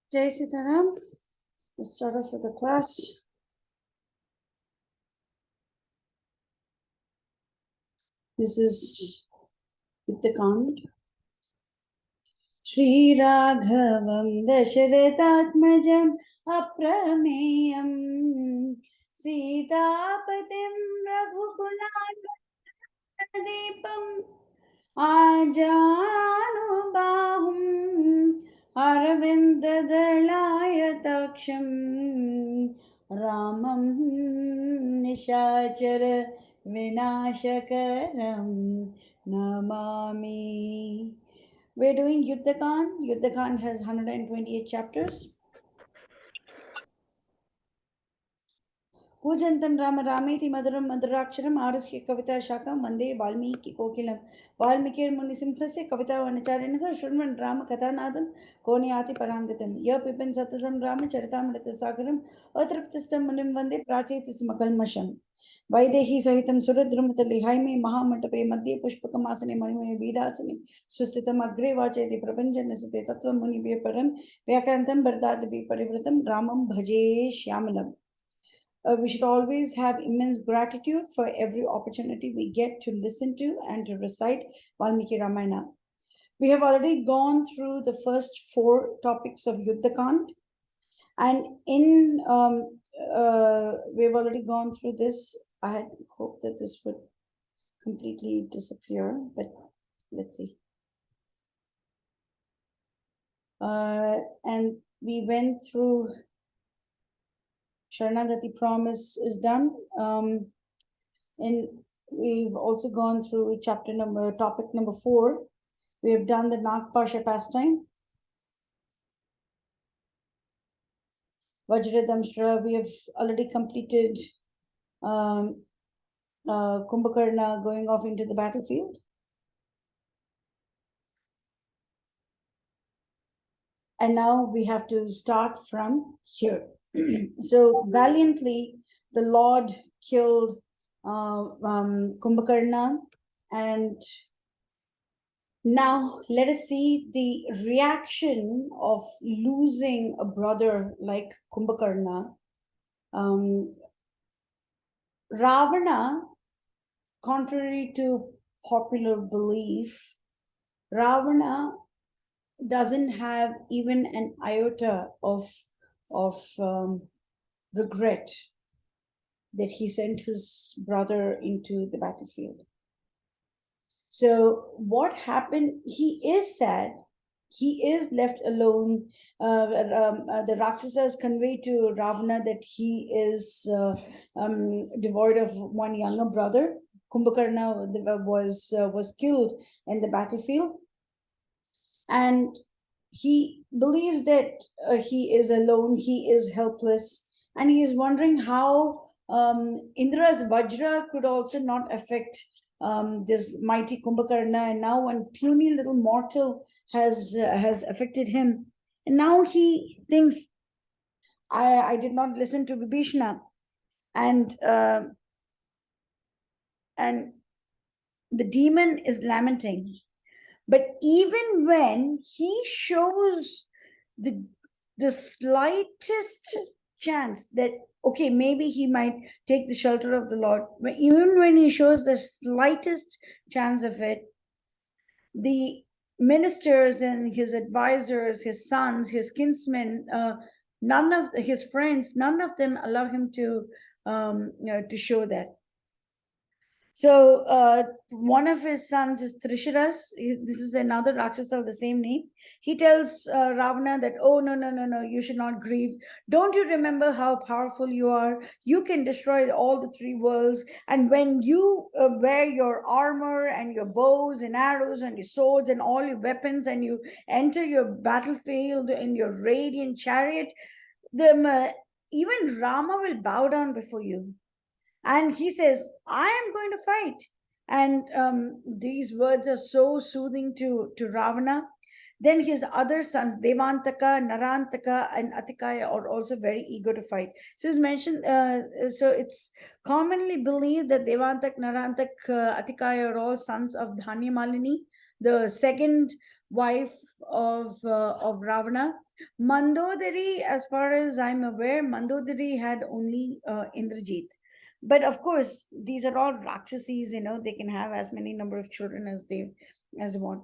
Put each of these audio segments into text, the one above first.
Jai Sitaram. Let's start off with the class. This is Yuddha Kanda. Shri Raghavam Dasharathatmajam Aprameyam Sitapatim Raghukulandipam Ajanubahum Arvindadalayataksam Ramam Nishachara Vinashakaram Namami. We're doing Yuddha Kanda. Yuddha Kanda has 128 chapters. Kujantam Rama Rameti Madaram Madaraksharam Aruhya Kavita Shaka Mande Valmiki Kokilam Valmikir Munisimhasya Kavita Vanacharinaha Shurman Rama Kathanadam Koniati Paramgatam Ya Pipan Satadam Rama Charitamrita Sagaram Atraptistam Munim Vande Prachetis Makalmasham Vaidehi Sahitam Suradrumatali Haime Mahamatape Madhya Pushpakamasane Manime Vidasane Sustitam Agre Vacheti Prapanjanasate Tattva Muni Param Vyakantam Bardadabi Parivratam Ramam Bhaje Shyamalam. We should always have immense gratitude for every opportunity we get to listen to and to recite Valmiki Ramayana. We have already gone through the first 4 topics of Yuddha Kanda, and we've already gone through this. I had hoped that this would completely disappear, but let's see. And we went through Sharanagati promise is done. And we've also gone through topic number 4. We have done the Nagpasha pastime. Vajradamshra, we have already completed Kumbhakarna going off into the battlefield. And now we have to start from here. So valiantly, the Lord killed Kumbhakarna, and now let us see the reaction of losing a brother like Kumbhakarna. Ravana, contrary to popular belief, Ravana doesn't have even an iota of regret that he sent his brother into the battlefield. So what happened? He is sad. He is left alone. The Rakshasas convey to Ravana that he is devoid of one younger brother. Kumbhakarna was killed in the battlefield, and he believes that he is alone. He is helpless, and he is wondering how Indra's Vajra could also not affect this mighty Kumbhakarna, and now one puny little mortal has affected him, and now he thinks, I did not listen to Vibhishana, and the demon is lamenting. But even when he shows the slightest chance that okay, maybe he might take the shelter of the Lord, even when he shows the slightest chance of it, the ministers and his advisors, his sons, his kinsmen, none of his friends, none of them allow him to show that. So one of his sons is Trisiras. This is another Rakshasa of the same name. He tells Ravana that, oh, no, you should not grieve. Don't you remember how powerful you are? You can destroy all the 3 worlds. And when you wear your armor and your bows and arrows and your swords and all your weapons, and you enter your battlefield in your radiant chariot, even Rama will bow down before you. And he says, I am going to fight. And these words are so soothing to Ravana. Then his other sons, Devantaka, Narantaka, and Atikaya, are also very eager to fight. So it's mentioned, so it's commonly believed that Devantak, Narantak, Atikaya are all sons of Dhanya Malini, the second wife of Ravana. Mandodari, as far as I'm aware, Mandodari had only Indrajit. But of course, these are all Rakshasis, they can have as many number of children as they want.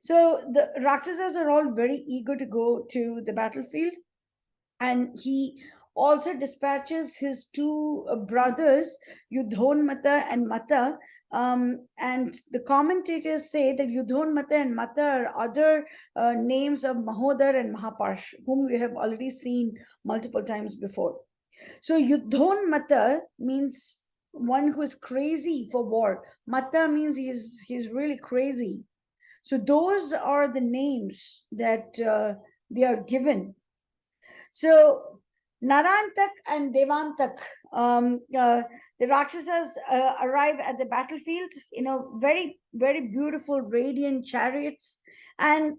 So the Rakshasas are all very eager to go to the battlefield, and he also dispatches his two brothers, Yuddhonmata and Mata. And the commentators say that Yuddhonmata and Mata are other names of Mahodara and Mahaparsva, whom we have already seen multiple times before. So Yuddhonmata means one who is crazy for war. Mata means he's really crazy. So those are the names that they are given. So Narantak and Devantak, the Rakshasas arrive at the battlefield, very, very beautiful, radiant chariots. So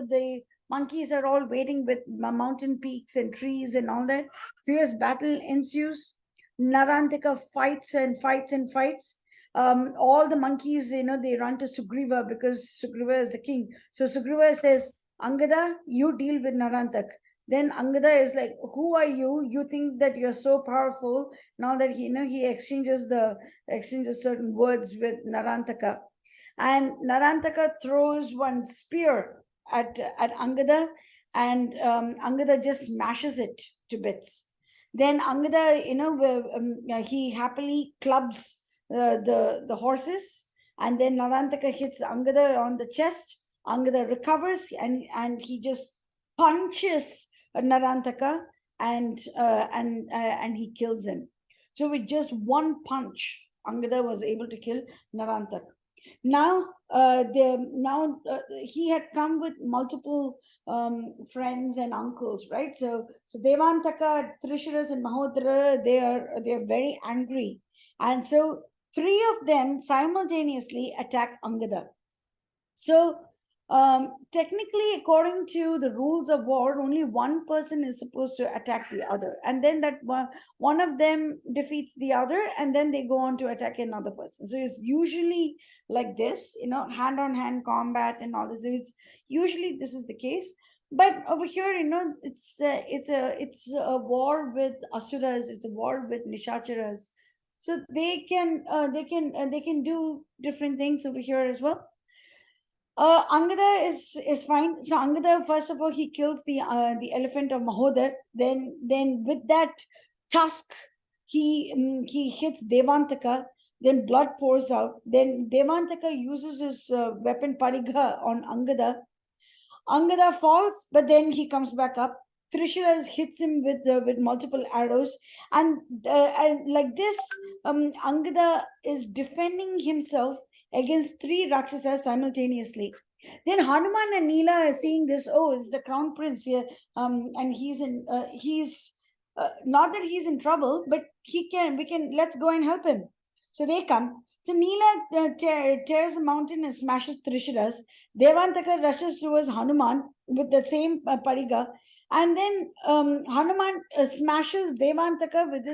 the monkeys are all waiting with mountain peaks and trees and all that. Fierce battle ensues. Narantaka fights and fights and fights. All the monkeys, they run to Sugriva because Sugriva is the king. So Sugriva says, Angada, you deal with Narantak. Then Angada is like, who are you? You think that you're so powerful. Now that he exchanges certain words with Narantaka. And Narantaka throws one spear at Angada, and Angada just smashes it to bits. Then Angada, he happily clubs the horses, and then Narantaka hits Angada on the chest. Angada recovers, and he just punches Narantaka, and he kills him. So with just one punch, Angada was able to kill Narantaka. Now, he had come with multiple friends and uncles, right? So Devantaka, Trisiras, and Mahodara, they are very angry, and so three of them simultaneously attack Angada. So technically, according to the rules of war, only one person is supposed to attack the other, and then that one of them defeats the other, and then they go on to attack another person. So it's usually like this, hand-on-hand combat and all this. So it's usually this is the case. But over here, it's a war with asuras. It's a war with nishacharas. So they can do different things over here as well. Angada is fine. So Angada, first of all, he kills the elephant of Mahodar. Then with that tusk, he hits Devantaka. Then blood pours out. Then Devantaka uses his weapon Pariga on Angada. Angada falls, but then he comes back up. Trisiras hits him with multiple arrows, and like this, Angada is defending himself against three Rakshasas simultaneously. Then Hanuman and Neela are seeing this. Oh, it's the crown prince here, and he's not that he's in trouble, but let's go and help him. So they come. So Neela tears the mountain and smashes Trisiras. Devantaka rushes towards Hanuman with the same pariga, and then Hanuman smashes Devantaka with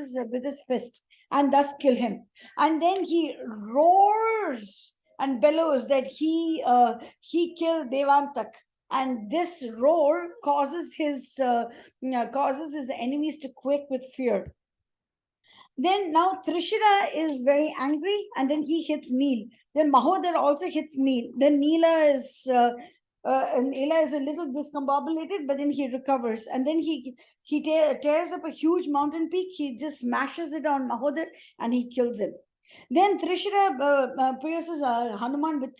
his fist and thus kill him. And then he roars and bellows that he killed Devantak, and this roar causes his enemies to quake with fear. Then now Trishira is very angry, and then he hits Neel. Then Mahodar also hits Neel. Then Neela is a little discombobulated, but then he recovers, and then he tears up a huge mountain peak. He just smashes it on Mahodar, and he kills him. Then Trishira pierces Hanuman with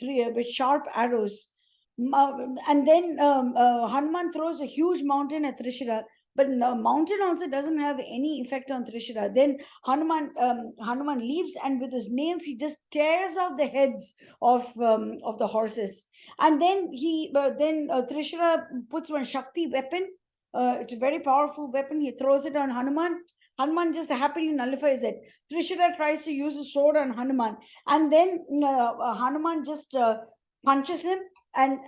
sharp arrows, and then Hanuman throws a huge mountain at Trishira. But the mountain also doesn't have any effect on Trishira. Then Hanuman leaves, and with his nails he just tears off the heads of the horses. And then Trishira puts one Shakti weapon. It's a very powerful weapon. He throws it on Hanuman. Hanuman just happily nullifies it. Trishira tries to use a sword on Hanuman, and then Hanuman just punches him, and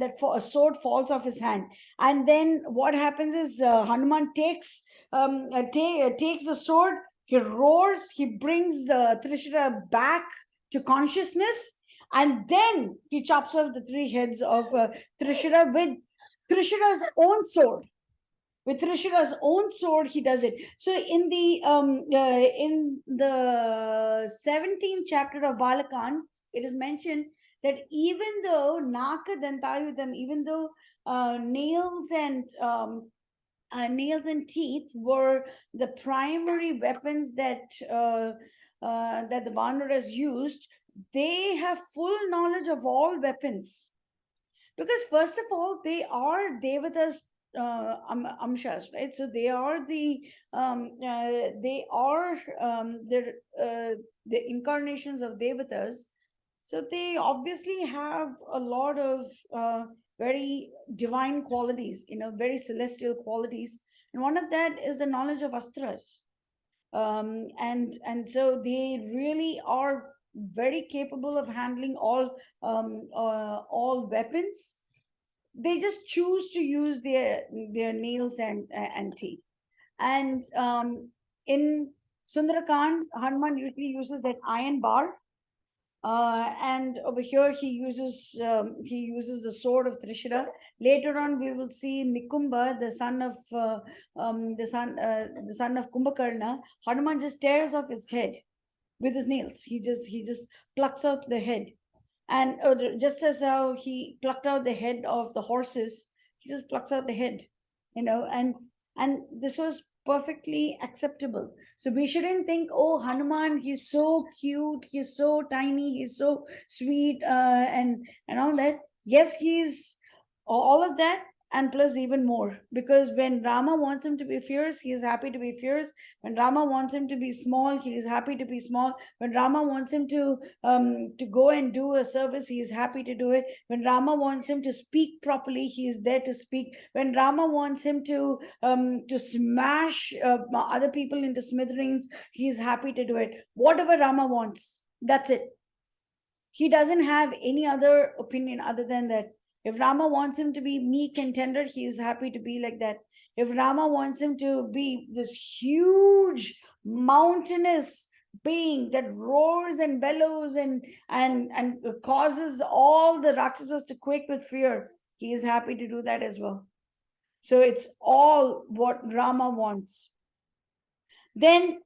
that sword falls off his hand. And then what happens is Hanuman takes the sword. He roars. He brings Trishira back to consciousness, And then he chops off the 3 heads of Trishira with Trishira's own sword. With Trishira's own sword, he does it. So in the 17th chapter of Balakan, it is mentioned that even though Naka Dantayudam, even though nails and teeth were the primary weapons that the Vanaras used, they have full knowledge of all weapons. Because first of all, they are Devatas, amshas, right? So they are the the incarnations of Devatas. So they obviously have a lot of very divine qualities, very celestial qualities, and one of that is the knowledge of astras. And so they really are very capable of handling all weapons. They just choose to use their nails and teeth. And in Sundarakand, Hanuman usually uses that iron bar, and over here he uses the sword of Trishira. Later on, we will see Nikumba, the son of Kumbhakarna. Hanuman just tears off his head with his nails. He just plucks out the head, and just as how he plucked out the head of the horses, he just plucks out the head, and this was perfectly acceptable. So we shouldn't think, oh, Hanuman, he's so cute, he's so tiny, he's so sweet, and all that. Yes, he's all of that, and plus even more, because when Rama wants him to be fierce, he is happy to be fierce. When Rama wants him to be small, he is happy to be small. When Rama wants him to go and do a service, he is happy to do it. When Rama wants him to speak properly, he is there to speak. When Rama wants him to smash other people into smithereens, he is happy to do it. Whatever Rama wants, that's it. He doesn't have any other opinion other than that. If Rama wants him to be meek and tender, he is happy to be like that. If Rama wants him to be this huge, mountainous being that roars and bellows and causes all the Rakshasas to quake with fear, he is happy to do that as well. So it's all what Rama wants. Then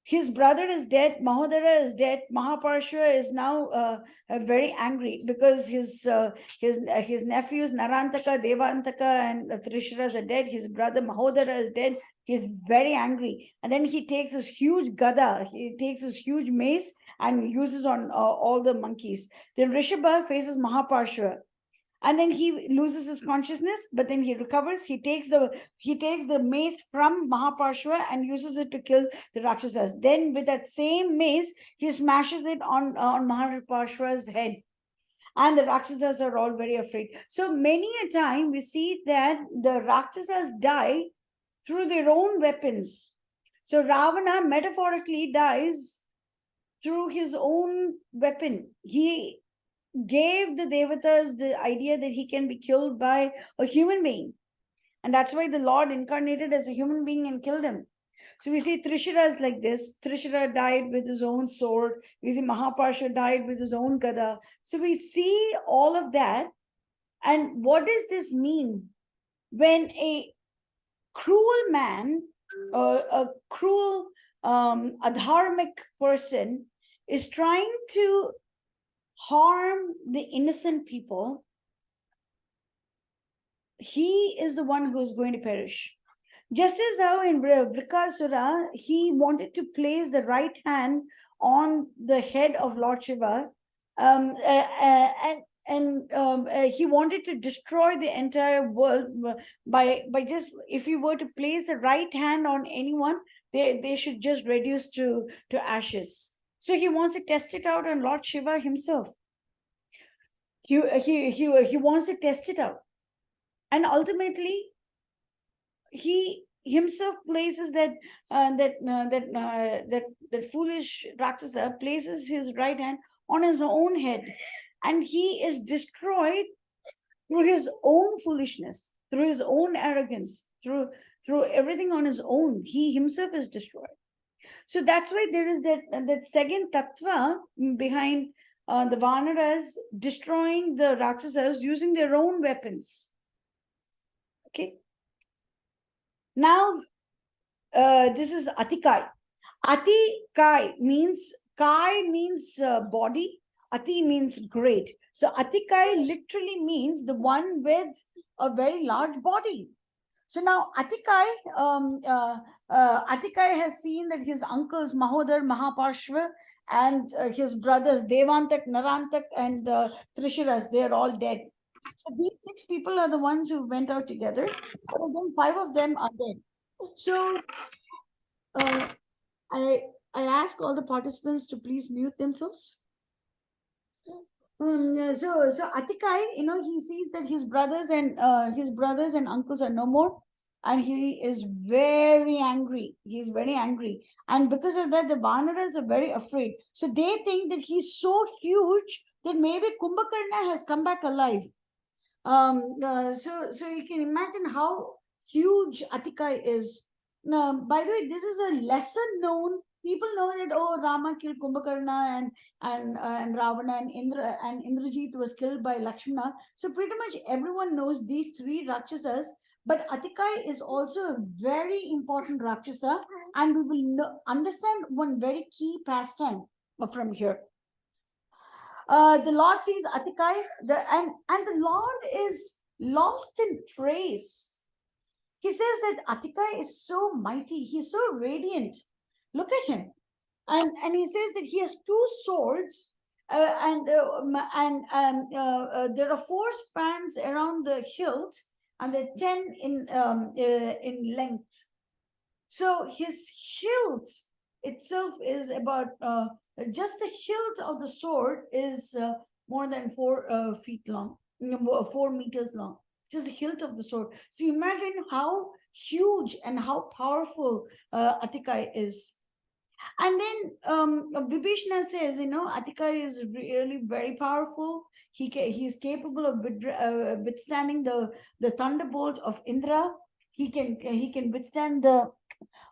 his brother is dead, Mahodara is dead. Mahaparsva is now very angry because his nephews Narantaka, Devantaka, and Trisiras are dead. His brother Mahodara is dead. He's very angry, and then he takes this huge gada, he takes this huge mace and uses on all the monkeys. Then Rishabha faces Mahaparsva, and then he loses his consciousness, but then he recovers. He takes the mace from Mahaparshva and uses it to kill the Rakshasas. Then with that same mace, he smashes it on Mahaparshva's head, and the Rakshasas are all very afraid. So many a time we see that the Rakshasas die through their own weapons. So Ravana metaphorically dies through his own weapon. He gave the Devatas the idea that he can be killed by a human being. And that's why the Lord incarnated as a human being and killed him. So we see Trisiras like this. Trishira died with his own sword. We see Mahaparsha died with his own gada. So we see all of that. And what does this mean? When a cruel man, a cruel, adharmic person is trying to harm the innocent people, he is the one who is going to perish. Just as how in Vrikasura, he wanted to place the right hand on the head of Lord Shiva, he wanted to destroy the entire world by just, if he were to place the right hand on anyone, they should just reduce to ashes. So he wants to test it out on Lord Shiva himself. He wants to test it out, and ultimately he himself places that foolish Rakshasa places his right hand on his own head, and he is destroyed through his own foolishness, through his own arrogance, through everything on his own. He himself is destroyed. So that's why there is that second tattva behind the Vanaras destroying the Rakshasas using their own weapons. Okay. Now, this is Atikai. Atikai means, Kai means body, Ati means great. So Atikai literally means the one with a very large body. So now Atikai has seen that his uncles Mahodara, Mahaparsva, and his brothers Devantaka, Narantaka, and Trisiras, they are all dead. So these 6 people are the ones who went out together, but then 5 of them are dead. So I ask all the participants to please mute themselves. So Atikai, he sees that his brothers and uncles are no more, and he is very angry. He is very angry, and because of that, the Vanaras are very afraid. So they think that he's so huge that maybe Kumbhakarna has come back alive. So you can imagine how huge Atikai is. By the way, this is a lesser known. People know that Rama killed Kumbhakarna and Ravana and Indrajit was killed by Lakshmana. So pretty much everyone knows these 3 Rakshasas. But Atikai is also a very important Rakshasa, and we will understand one very key pastime from here. The Lord sees Atikai, and the Lord is lost in praise. He says that Atikai is so mighty, he's so radiant. Look at him. And he says that he has 2 swords, and there are 4 spans around the hilt, and they're 10 in length. So his hilt itself is about just the hilt of the sword is more than 4 feet long, 4 meters long. Just the hilt of the sword. So imagine how huge and how powerful Atikai is. And then Vibhishana says, Atikai is really very powerful. He is capable of withstanding the thunderbolt of Indra. He can withstand the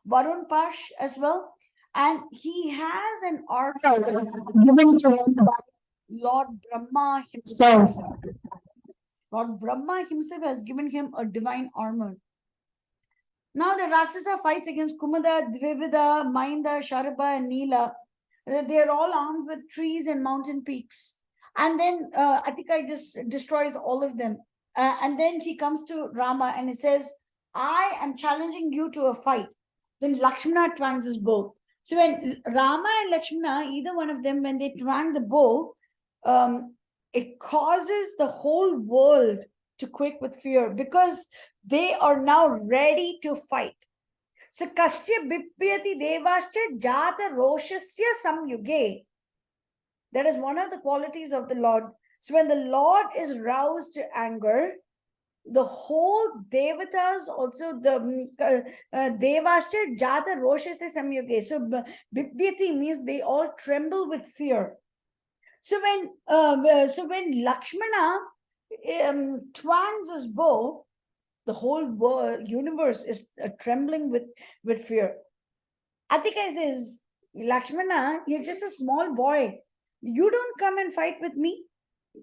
Varun Pash as well. And he has an armor given to him by Lord Brahma himself. Lord Brahma himself has given him a divine armor. Now the Rakshasa fights against Kumada, Dvivida, Mainda, Sharaba, and Neela. They are all armed with trees and mountain peaks. And then Atikai just destroys all of them. And then he comes to Rama and he says, I am challenging you to a fight. Then Lakshmana twangs his bow. So when Rama and Lakshmana, either one of them, when they twang the bow, it causes the whole world to quake with fear because they are now ready to fight. So Kasya Bipyati Devascha Jata Roshasya Samyuge. That is one of the qualities of the Lord. So when the Lord is roused to anger, the whole devatas also, the Devascha Jata Roshasya Samyuge. So Bipyati means they all tremble with fear. So when Lakshmana twangs his bow, the whole universe is trembling with fear. Atikai says, Lakshmana, you're just a small boy. You don't come and fight with me.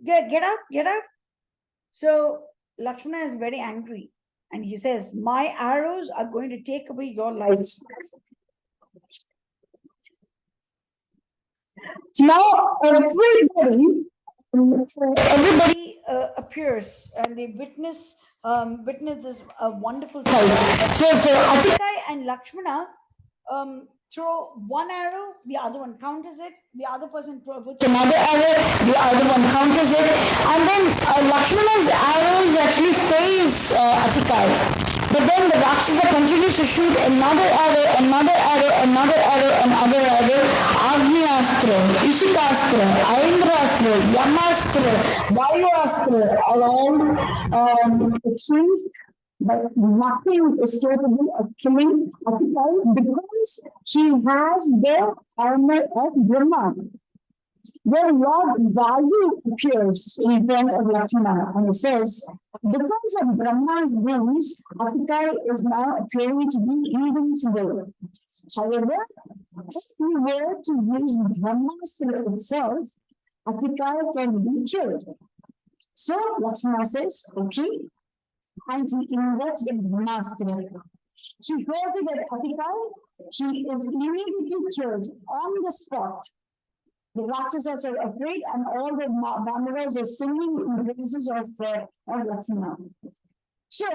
Get out. So Lakshmana is very angry. And he says, my arrows are going to take away your life. Now everybody appears and they witness this wonderful fight. So Atikai and Lakshmana throw one arrow, the other one counters it, the other person puts another arrow, the other one counters it, and then Lakshmana's arrows actually phase Atikai. But then the Rakshasa continues to shoot another arrow, Agniastra, Ishikastra, Aindrastra, Yamastra, Vayuastra, all achieved, but nothing is capable of killing Atikai because she has the armor of Brahma. Then Lord Vayu appears in front of Lakshmana and says, because of Brahma's wings, Atikai is now appearing to be invincible. However, if we were to use Brahmastra itself, Atikaya can be killed. So Lakshmana says, okay, and he invokes the Brahmastra. He holds it at Atikaya, he is immediately killed on the spot. The Rakshasas are afraid, and all the Vandavas are singing in praises of Lakshmana. So,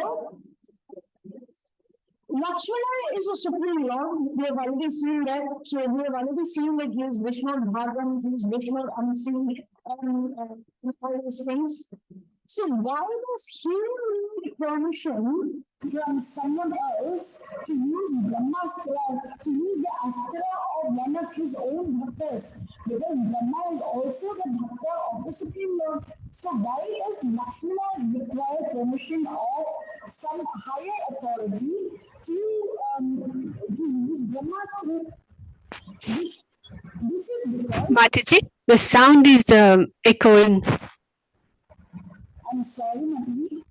Lakshmana is a supreme lord. We have already seen that. So we have already seen that he is Vishnu Bhagwan, he is Vishnu unseen, and all these things. So why does he need permission from someone else to use Brahmastra, to use the astra of one of his own bhaktas? Because Brahma is also the bhakta of the Supreme Lord. So why does Lakshmana require permission of some higher authority to use Brahmastra? This is because... Mataji, the sound is echoing. I'm sorry, Mataji.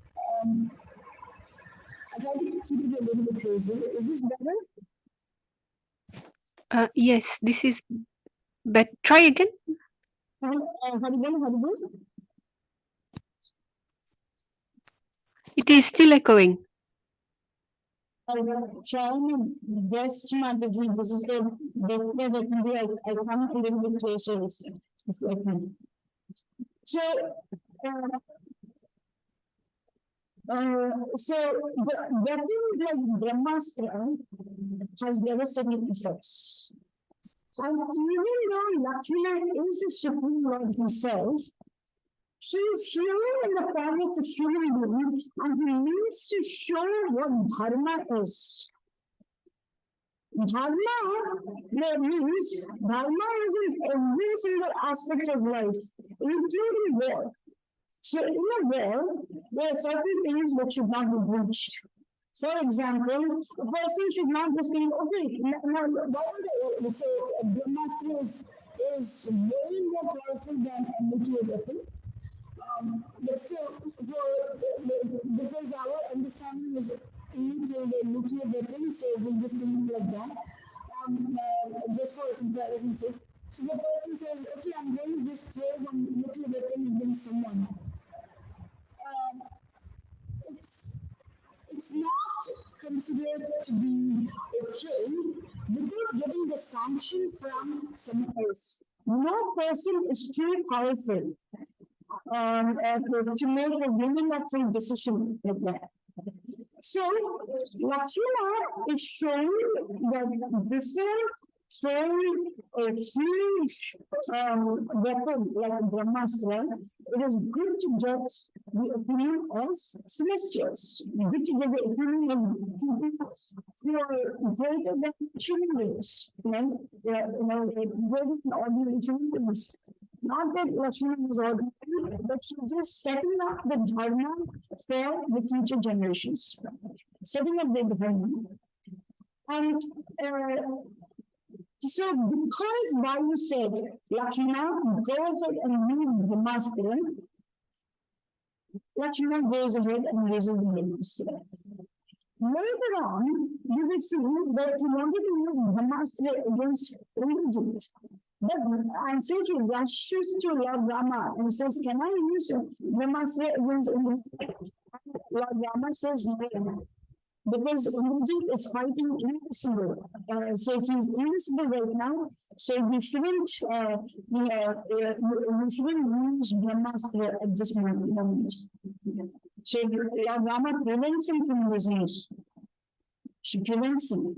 I tried to keep it a little bit closer. Is this better? Yes, this is better. Try again. Haribol. It is still echoing. Try my best, Mataji. This is the best way that maybe I come a little bit closer. So the weapon like Brahmastra has devastating effects. And even though Lakshmana is the Supreme Lord himself, he is here in the form of a human being, and he needs to show what dharma is. Dharma means dharma is in every single aspect of life, including war. So in a war, there are certain things that should not be breached. For example, a person should not just think, okay, so Brahmastra is way more powerful than a nuclear weapon. But so, because our understanding is into the nuclear weapon, so we'll just think like that. Just for comparison's sake. So the person says, okay, I'm going to just throw one nuclear weapon against someone. It's not considered to be okay without getting the sanction from someone else. No person is too powerful to make a unilateral decision like that. So, Lakshmana is showing that before throwing a huge weapon like Brahmastra, it is good to get the opinion of celestials, good to get the opinion of people who are greater than human beings, greater than ordinary human beings. Not that Lakshmana was ordinary, but she's just setting up the dharma for the future generations, setting up the dharma. And so, because Vayu said, Lakshmana, go ahead and use Brahmastra, Lakshmana goes ahead and uses the Brahmastra. Later on, you will see that he wanted to use Brahmastra against Indrajit. And so he rushes to Lord Rama and says, can I use Brahmastra against Indrajit? Lord Rama says, no. Because Indrajit is fighting invisible. So he's invisible right now. So we shouldn't use Brahmastra at this moment. So Lord Rama prevents him from using it. She prevents him.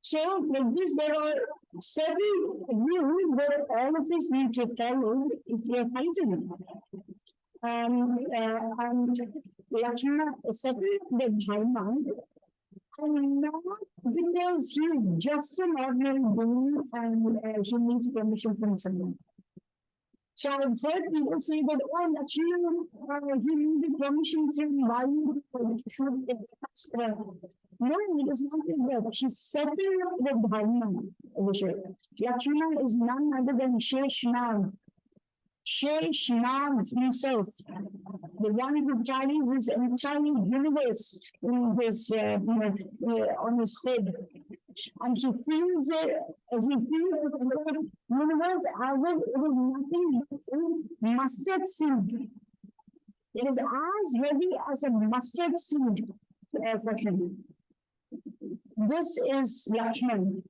So like this, there are several rules that all of us need to follow if we are fighting. And Lakshmana accepted the dharma, and not because he's just an ordinary being and he needs permission from someone. So I've heard people say that, oh, Lakshmana, he needed permission from Vayu to shoot the astra. No, it is not like that. She's setting up the dharma over here. Lakshmana is none other than Sheshnag. Sheshnag himself, the one who carries his entire universe in his, on his head. and he feels it, he feels the universe as if it is nothing but a mustard seed. It is as heavy as a mustard seed for him. This is Lakshman.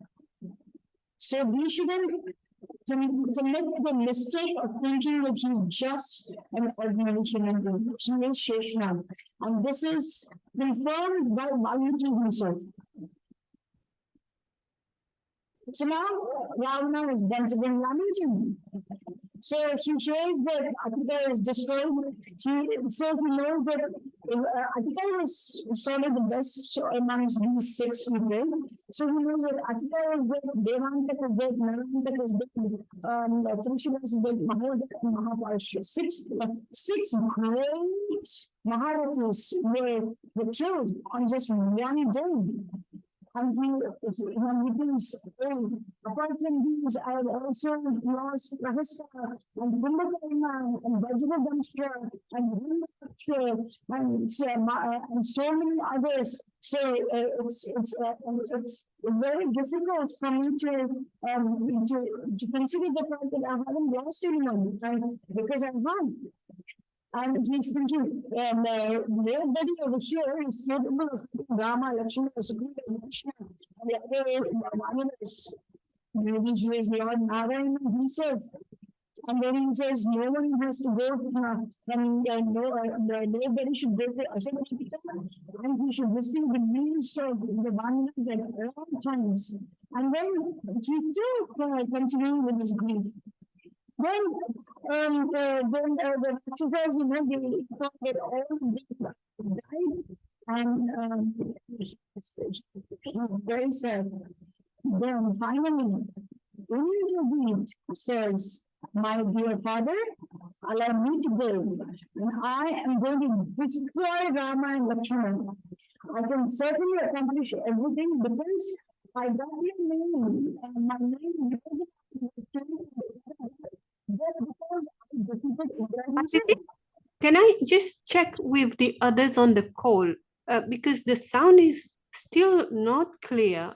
So we shouldn't commit the mistake of thinking that he's just an ordinary human being. He is Sheshnath. And this is confirmed by Valmiki himself. So now Ravana is once again lamenting. So he hears that Atikaya is destroyed. So he knows that Atikaya is sort of the best amongst these 6 people. So he knows that Atikaya is dead, Devantaka is dead, Narantaka is dead, Trisiras is dead, Mahodara and Mahaparsva. Six great Maharathas were killed on just one day. And when he thinks, apart from these, I have also lost Rahasa and Kumbhakarna and Vajradamshra and Himaksha and so many others. So it's very difficult for me to consider the fact that I haven't lost anyone, because I have. And he's thinking, nobody over here is capable of Rama, Lakshmana, Sugriva, and Krishna. And the other Ravana is, maybe he is Lord Narayana himself. And then he says, no one has to go, nobody should go to Atikaya, and he should receive the news of the Vandas at all times. And then he's still continuing with his grief. Then the Trisiras, they thought that all of them died, and very sad. Then finally, Indrajit says, my dear father, allow me to go, and I am going to destroy Rama and Lakshmana. I can certainly accomplish everything because I got your name, and my name just because I defeated Indrajit. Can I just check with the others on the call? Because the sound is still not clear.